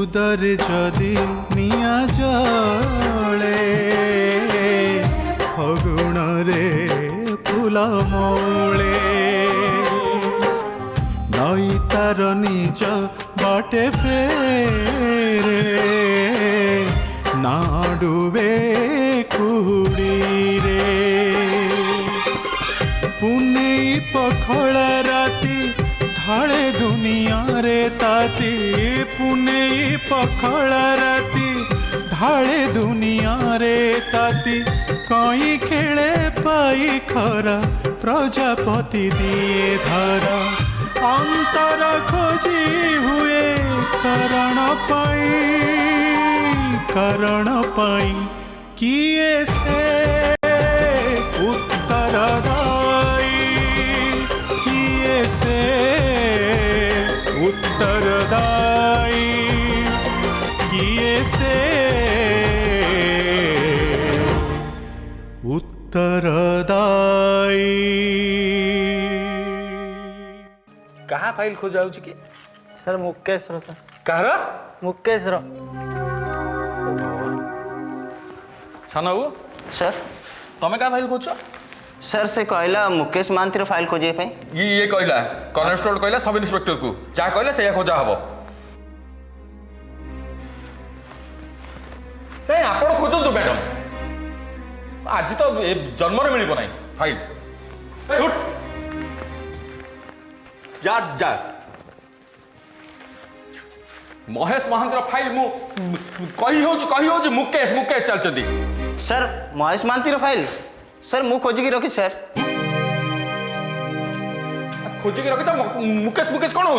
उदर जदि निया जले फगुण रे फूल मौले नई तार निज बाटे फेरे ना डूबे कुड़ी रे पुने पखड़ राती ढाले दुनिया रे ताती पुने पखड़ राती ढाले दुनिया रे ताती कई खेले पाई खरा प्रजापति दिए धरा अंतर खोजी हुए करण पाई किए से उत्तरदायी किए से उत्तरदायी किए से उत्तरदायी। कहाँ फाइल खोजा हो कि सर मुकेश रो सर कह मुकेश रो सानू सर तमें क्या फाइल खोज सर से कहला मुकेश महांती फाइल खोजे ये कहला कनेस्टेबल कहला सब इन्स्पेक्टर को जहाँ कहला से खोजा हम नहीं आप खोजतु मैडम आज तो जन्म मिल ना फाइल उठ जा जा महेश महांती फाइल मु कही हो मुकेश मुकेश चलती sir Mahesh Mohanty file sir मु खोजिकी रखी सर खोजिकी रखी तो मुकेश मुकेश कौन हो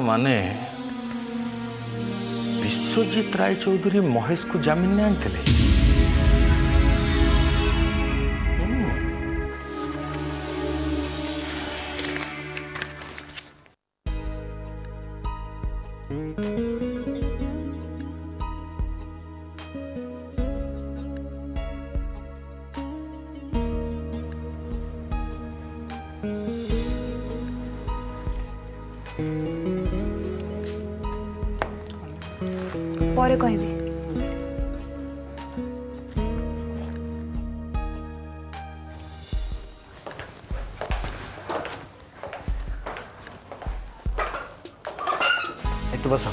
माने विश्वजीत राय चौधरी महेश को जमीन ने आनते पर कहबी तो बस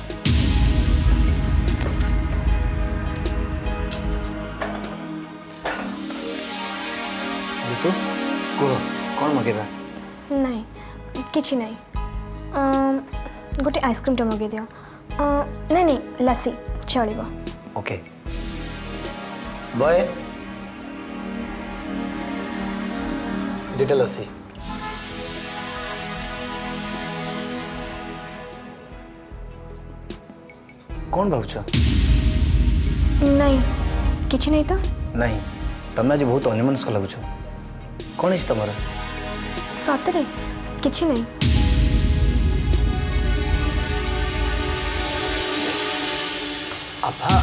तू कह कौन मगेबा नहीं किछि नहीं गोटे आइसक्रीम टा मगे दियो नहीं नहीं लस्सी चलिबो ओके बॉय दिटा लस्सी कौन भावुछ नहीं किछि नहीं तो नहीं तमे आज बहुत अन्यमनस्क लगुछ कौन है तुम सतरे किछि नहीं आभा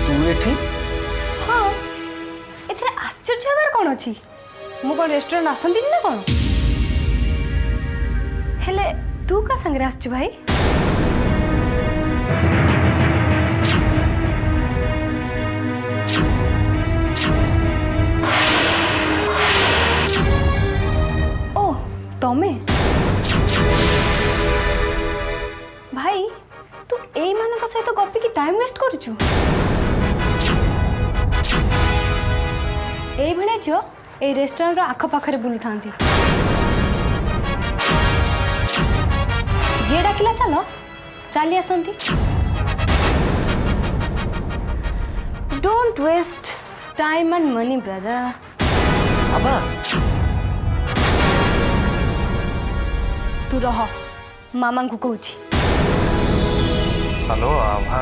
तू एठी हाँ एथरे आश्चर्य हबार कौन अछि मु कोन रेस्टोरेंट आसंती ना कौन हेले तू का संगे आसछु भाई ओ तमे भाई तू एई मानक सहित गपी की टाइम वेस्ट करछु एई भले जो ए रेस्टोरेंट रो आख पाखरे बुलु थांती जे डाकिला चलो चली आसंती don't waste time and money brother आभा तू रह मामा को कहूची हेलो आभा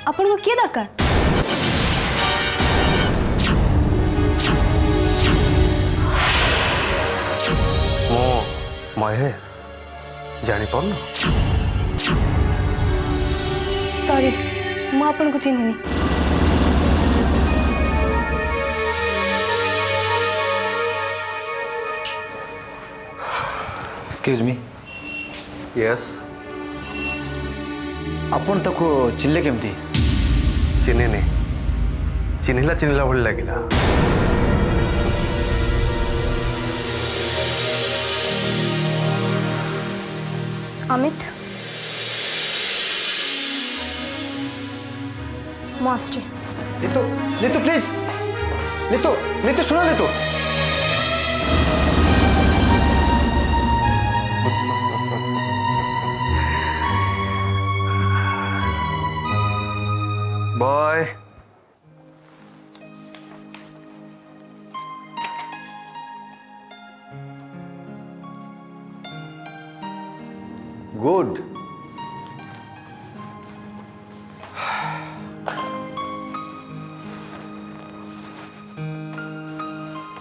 आपन को किए दरकार मो महे जापार सॉरी मु आपन को चिन्हनी एक्सक्यूज मी यस आपण ताको चिल्ले केमती चिन्हनी चिन्हिला चिन्हिला भली लगिला अमित मॉस्टी लीतू लीतू प्लीज लीतू लीतू सुनो लीतू बॉय गुड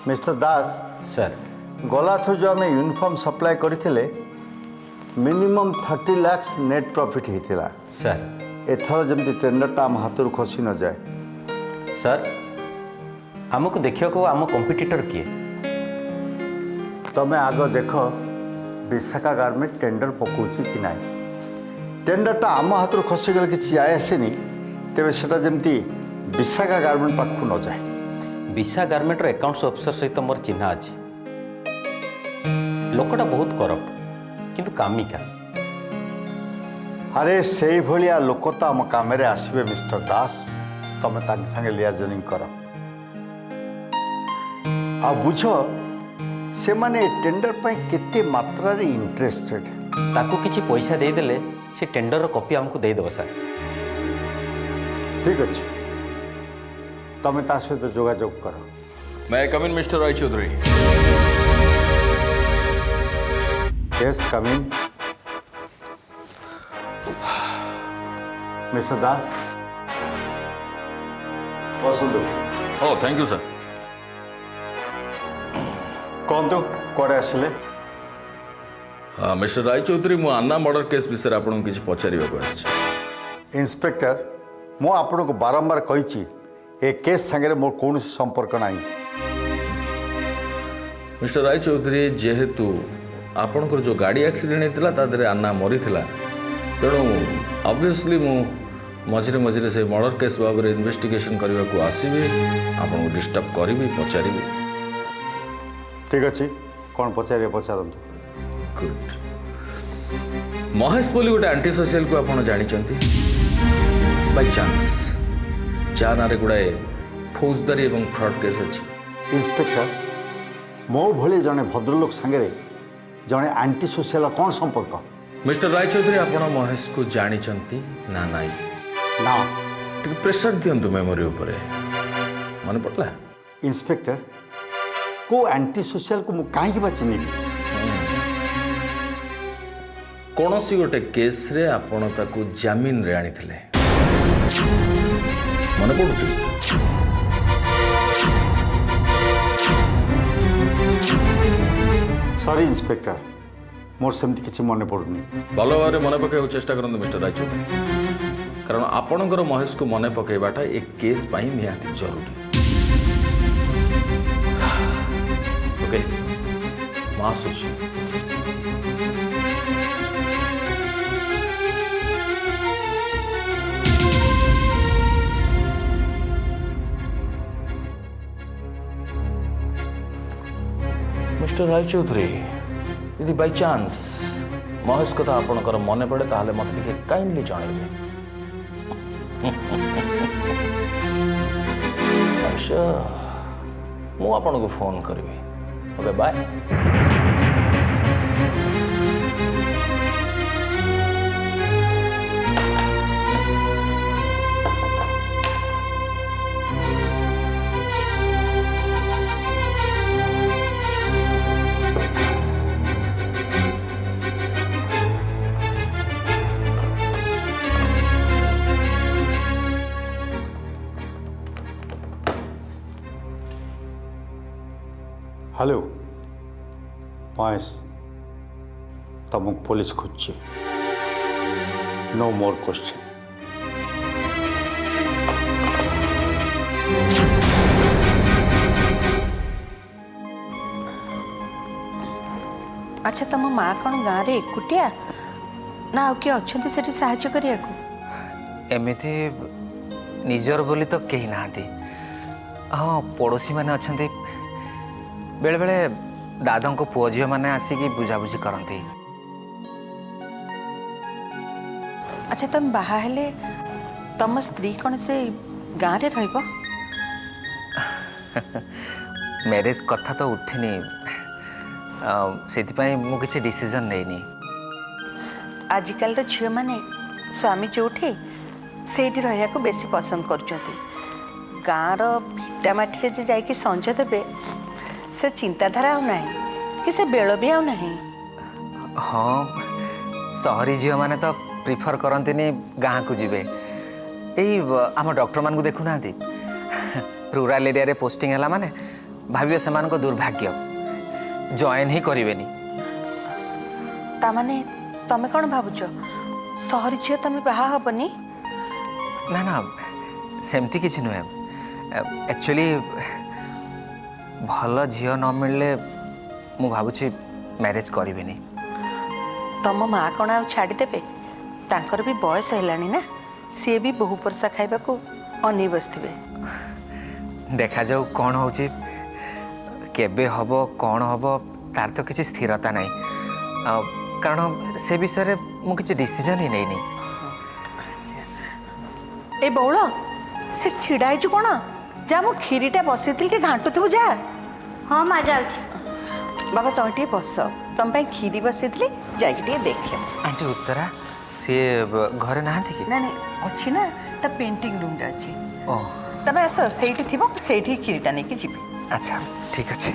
मिस्टर दास सर गला थर जो आम यूनिफॉर्म सप्लाई करथिले मिनिमम 30 लाख नेट प्रॉफिट होता सर एथर जमती टेंडरटा आम हाथ खसी न जाए सर आमको देखियो को आम कंपिटिटर किए तमें आग देख विशाखा गारमेंट टेंडर पकाउछि कि नाई टेंडरटा आम हाथ खसीगले कि आय आसेनी तेरे सेटा जमती विशाखा गारमेंट पाखु न जाए विशा गारमेंटर अकाउंट्स ऑफिसर सहित मोर चिन्हा अच्छी लोकटा बहुत करप्ट किंतु कामिका अरे से भाया लोक तो आम कम आसबे मिस्टर दास तमें संगे लियाजनिंग कर आ बुझ से माने टेंडर पाई केते मात्रा रे इंटरेस्टेड ताकू किछि पैसा दे देले से टेंडर रो कॉपी हमको दे देबो सर ठीक अच्छे तमें ता सहित जोगाजोग कर मैं come in mister Ray Chowdhury yes come in mister Das बसंतु ओ थैंक यू सर कहतु कड़े आसिले हाँ मिस्टर राय चौधरी मु अन्ना मर्डर केस विषय आपको किसी पचार इंस्पेक्टर मु आपन को बारंबार कही ए केस संगे मोर कौन संपर्क नहीं मिस्टर राय चौधरी जेहेतु आपणकर जो गाड़ी एक्सीडेंट होता तादे अन्ना मरी तेणु ऑब्वियसली मु मझे मझे से मर्डर केस बाबद इन्वेस्टिगेशन करने को आसबि आपको डिस्टर्ब करी पचारि ठीक अच्छे कौन पचारे पचारतु गुड महेश बोली गोटे आंटी सोशल को आप जानते बाय चांस जा ना गुड़ाए फौजदारी और फ्रॉड केस अच्छी इंस्पेक्टर मो भले जड़े भद्रलोक सांगे जड़े आंटी सोशल कौन संपर्क मिस्टर राय चौधरी आप महेश को जानते ना नाई ना प्रेशर दिंतु मेमोरी उपर मन पड़ला इंस्पेक्टर को आंटी सोशल को कहीं बा चिन्ह कौन सी गोटे केस रे आपण ताकू जामीन रे आनी थिले मन पड़ुची सॉरी इंस्पेक्टर मोर सेमती किसी मन पड़ुनी भल भाव मन पकड़ चेष्टा करूँ मिस्टर राय चौधरी कारण आपणकर महेश को मन पकड़ाटा ए केस पाई निहाती जरूरी ओके मां आसुची मिस्टर राय चौधरी यदि बाय चांस महेश कथा आपणकर मन पड़े ताहले मत काइंडली जणेबे अच्छा मु आपको फोन करी ओके बाय हेलो महेश तुमको पुलिस खोजे नो मोर क्वेश्चन अच्छा तुम माँ कौन गाँव में एकुटिया ना आउ किए अच्छा से साहाय्य करने एमती निजर बोली तो कहीं ना हाँ पड़ोशी मैंने अच्छा बेले बेले दादा को पुओ झील मैंने आसिकी बुझाबुझी करती। अच्छा तुम बाहा हेले तुम स्त्री कौन से गाँव में रहिबो? मैरिज कथा तो उठिनी से मु किसी डिसीजन नहीं। आजिकल झील मैंने स्वामी जोठे से रहा को बेसी पसंद कर गाँव भिटामाटी जे जाकि संजय देवे से चिंताधारा आउ नहीं कि से बेल भी आउ नहीं। हाँ सहरी झील मैंने तो प्रिफर करती गाँ को जीवे यही आम डॉक्टर मान देखु ना रूराल एरिया रे पोस्टिंग है माने भावे से दुर्भाग्य जॉइन ही करेनि। तामाने तमें कौन भावुच सहरी झील तुम बाहा हेनी? ना ना सेमती किसी नुहे एक्चुअली भल झील न मिलले मु भावुची मैरिज करेनि। तुम माँ कौन आ छाड़देवे तांकर भी बयस है ना सी भी बहु परसा खाइबा को अनी बसवे। देखा जाऊ कौन हो केबे हब कौन हब तार तो किसी स्थिरता नहीं कारण से विषय मु किसी डिसीजन ही नहीं। ए बौल से छिड़ा है कौन जा मु खीरीटा बसई घाटू थी जा। हाँ माँ जाऊँ। बाबा तुम टे बस तुम खीरी बसई जाकि देख। आंटी उत्तरा सी घरे ना कि ना नहीं अच्छी ना ता पेंटिंग रूम अच्छी ओह तमें आस से खीरीटा नहीं जी। अच्छा ठीक अच्छे।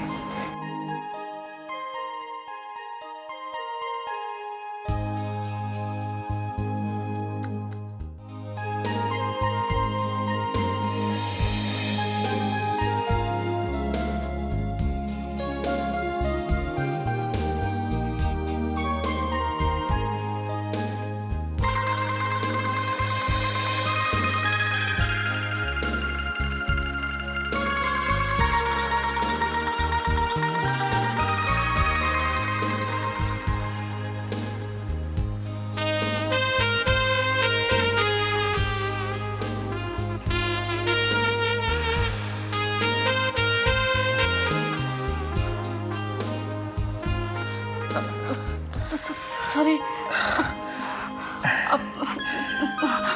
सॉरी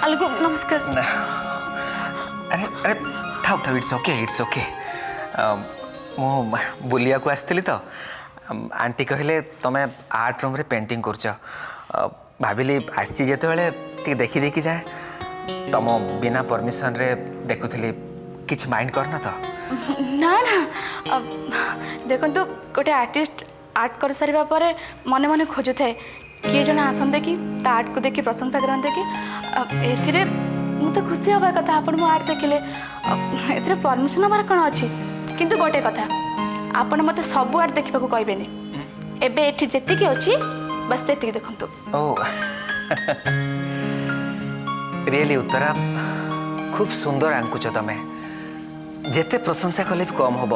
अलगू नमस्कार। अरे अरे थाउ थाउ इट्स ओके मु बुलिया को आसती तो आंटी कहले तुम आर्ट रूम रे पेंटिंग कर भाविली आसी जिते देखी देखी जाए तुम बिना परमिशन रे देखुली किछ माइंड करना तो ना ना देखो तो गोटे आर्टिस्ट आर्ट कर सारा पर मने मने खोजु थाए किए जन आसते कि आर्ट को देखी प्रशंसा करते कि मु तो खुशी हवा कथा आपण मो आर्ट देखिले ए परमिशन हमार कौन अच्छी किंतु गोटे कथा आपण मत सब आर्ट देखा कहबेनि एबे एठी जेतिकी अच्छी बस सेतिकी देखंतु। ओ रियली उत्तरा खूब सुंदर आंकुच तमें जेते प्रशंसा कले भी कम हम।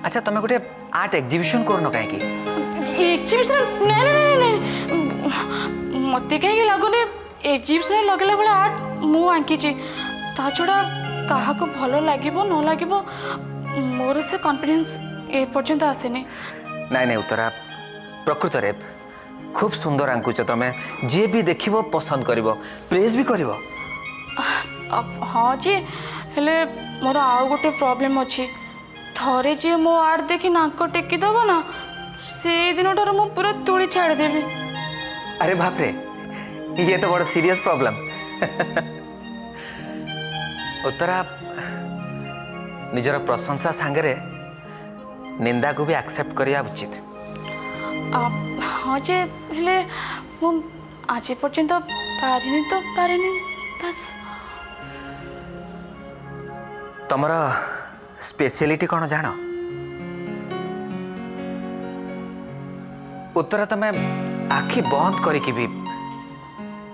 अच्छा तुम गोटे आर्ट एग्जिबिशन करन कहीं एग्जिबिशन मत कहीं लगुनि एग्जिबिशन लगेला बेले आर्ट मु आंकी ता छड़ा क्या भल लगे न लगे मोर से कॉन्फिडेंस ए पर्यंत आसेनी। नाई नाई उत्तरा प्रकृत रे खूब सुंदर आंकुच तमें जी भी देखिबो पसंद करिवो प्रेज भी करिवो। हाँ जी हेले मोर आउ गोटे प्रॉब्लम अच्छी थरे जी मो आर्ट देखी नाक टेकिदेव ना से दिन ठार मु पूरा तुली छाड़देवी। अरे बाप रे ये तो बड़ा सीरियस प्रॉब्लम। उत्तरा निजर प्रशंसा सांगरे निंदा को भी एक्सेप्ट करिया उचित। हाँ जे हेले मु आज पर्यंत पारिनी तो पारिनी बस। तमरा स्पेशलिटी कौन जान? उत्तर तुम आखि बंद करके भी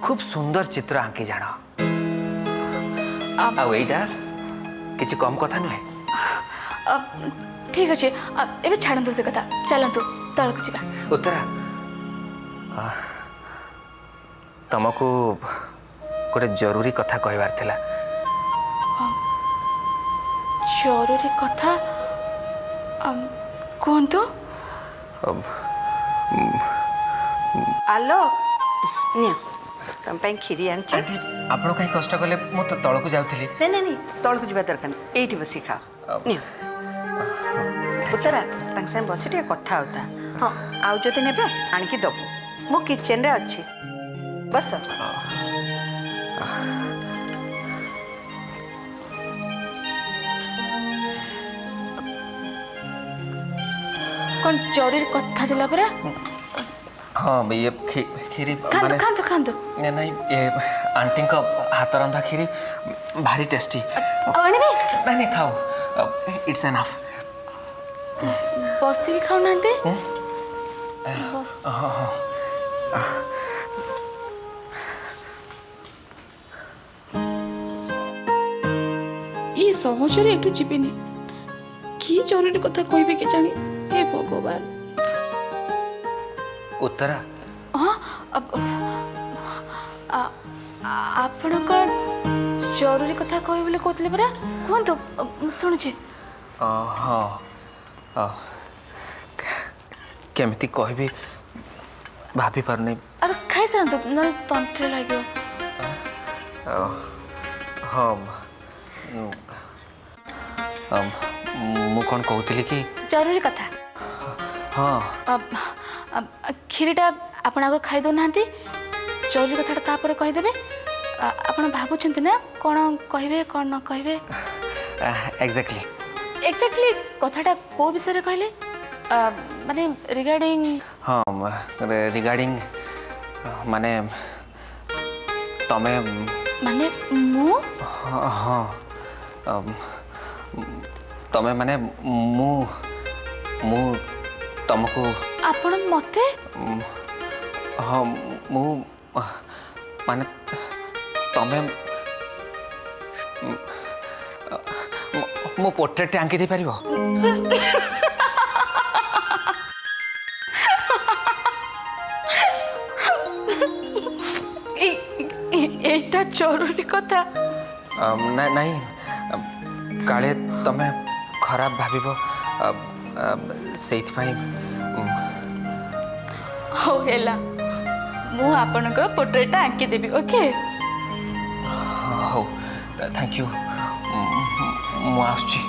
खूब सुंदर चित्र आंकी जान आईटा किसी कम कथा नुहे ठीक अच्छे एवं छाड़ू से कथा चलतु तलक जा उत्तरा तुमको गोटे जरूरी कथा कहबार थिला जरूरी कथा कहतु आलोक नियो तुम पे खीरी आनी आंटी आपण कहीं कष्ट कले मु तो तल को जाउथली नहीं नहीं नहीं तौल को जावा दरकार नहीं एठी बसी खाओ नियो उत्तरा तांग संग बसी टे कथा होता हाँ आउ जदि नेबे आणकी दबो मो किचन रे अच्छी बस कौन जरूरी कथा दिला परा हाँ ये खीरी खांदु खांदु खांदु नहीं नहीं ये आंटी का हाथ रंधा खीरी भारी टेस्टी आने भी नहीं नहीं खाओ इट्स एनफ बसी खाऊ नांते बस ये सहजरे एठू जीवेनि कि जरूरी कथा कहबे के जानी हे भगवान उत्तरा हाँ आपण जरूरी कथा कह बोले कहते परा कहतु शुणुची हाँ केमती कहबी भाभी पारनी अब खाई सारतु न तंत्रे लगे हाँ मु कौन कहती कि जरूरी कथा हाँ क्षीरीटा आपण आग खाई दौना जरूरी कथाटा तापर कहीदेवे आपण भावुंट ना कौन कहे कौन न कहे एग्जैक्टली एक्जाक्टली कथाटा को विषय कहले माने रिगार्डिंग हाँ रिगार्डिंग माने तमें माने मु हाँ तमें माने मु मु तुमको आपण मते हाँ मु माने तमें मो पोर्ट्रेट आंकी दे पारिबो एटा जरूरी कथा नहीं नहीं काले तमें खराब भाविबो से हो हेला मु आपनकर पोर्ट्रेट आंकी देबी ओके हो थैंक यू मु आसुची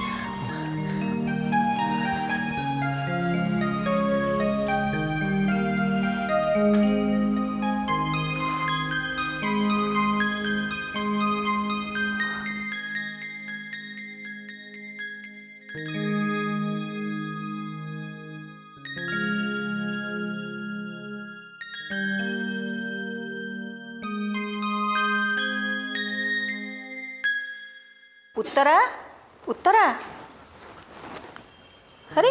उत्तरा उत्तरा अरे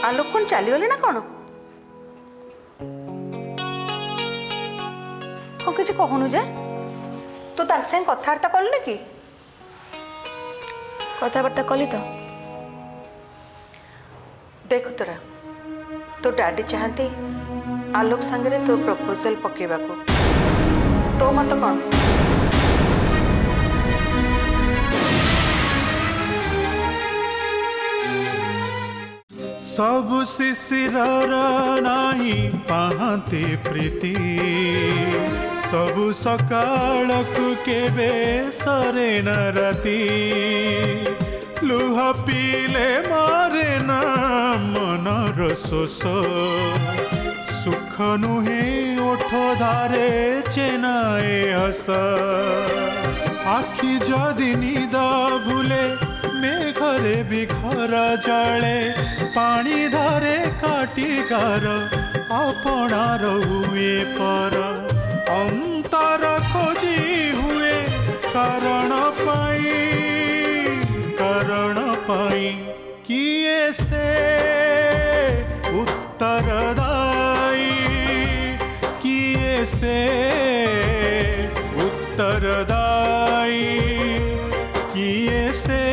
आलोक कौन चलीगले ना कौन कौन किसी कहनु जे तू तार संग कथबार्ता कलु कि कथबार्ता कली तो देख उत्तरा तो डैडी चाहती आलोक सांगे तो प्रपोजल पकेबा को तो मत कौन सब शिशिरर नाही पाहते प्रीति सबु सकाळकु केबे सरे न राति लुह पीले मारे ना मनर शोष सुख नुहे ओठ धारे चेनाए हस आखि जदि निद भूले मेघरे विघर जले पानी धरे काटिकार अपनार हुए पर अंतर खोजी हुए कारण पाई किए से उत्तर से उत्तरदायी किए से